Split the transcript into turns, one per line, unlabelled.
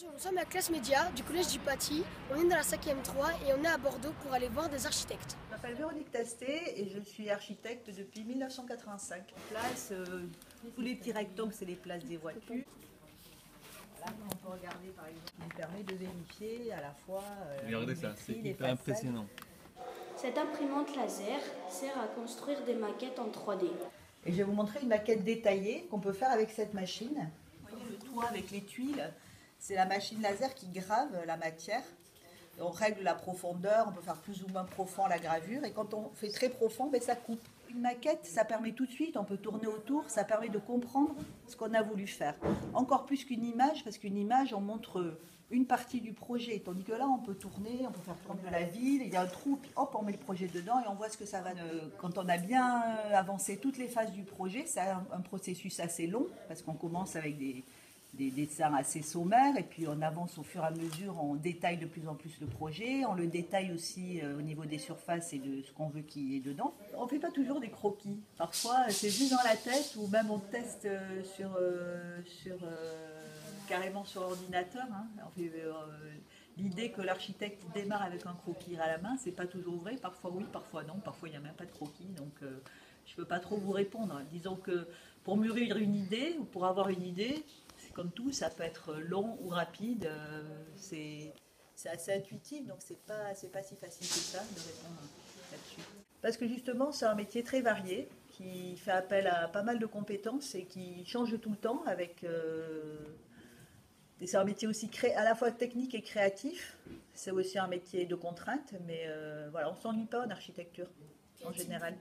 Nous sommes à classe média du collège du Paty, on est dans la 5e 3 et on est à Bordeaux pour aller voir des architectes.
Je m'appelle Véronique Tastet et je suis architecte depuis 1985. Place, tous les petits rectangles, c'est les places des voitures. Voilà, on peut regarder par exemple, qui nous permet de vérifier à la fois
regardez ça, c'est hyper impressionnant.
Cette imprimante laser sert à construire des maquettes en 3D.
Et je vais vous montrer une maquette détaillée qu'on peut faire avec cette machine. Vous voyez le toit avec les tuiles, c'est la machine laser qui grave la matière. On règle la profondeur, on peut faire plus ou moins profond la gravure, et quand on fait très profond, ça coupe. Une maquette, ça permet tout de suite, on peut tourner autour, ça permet de comprendre ce qu'on a voulu faire. Encore plus qu'une image, parce qu'une image, on montre une partie du projet, tandis que là, on peut tourner, on peut faire tourner la ville, il y a un trou, puis hop, on met le projet dedans et on voit ce que ça va. Quand on a bien avancé toutes les phases du projet, c'est un processus assez long, parce qu'on commence avec des dessins assez sommaires et puis on avance au fur et à mesure, on détaille de plus en plus le projet, on le détaille aussi au niveau des surfaces et de ce qu'on veut qu'il y ait dedans. On ne fait pas toujours des croquis, parfois c'est juste dans la tête ou même on teste carrément sur ordinateur. L'idée que l'architecte démarre avec un croquis à la main, c'est pas toujours vrai, parfois oui, parfois non, parfois il n'y a même pas de croquis, donc je ne peux pas trop vous répondre. Disons que pour mûrir une idée ou pour avoir une idée, c'est comme tout, ça peut être long ou rapide, c'est assez intuitif, donc c'est pas si facile que ça de répondre là-dessus. Parce que justement, c'est un métier très varié, qui fait appel à pas mal de compétences et qui change tout le temps avec... Et c'est un métier aussi à la fois technique et créatif. C'est aussi un métier de contrainte, mais voilà, on ne s'ennuie pas en architecture en général.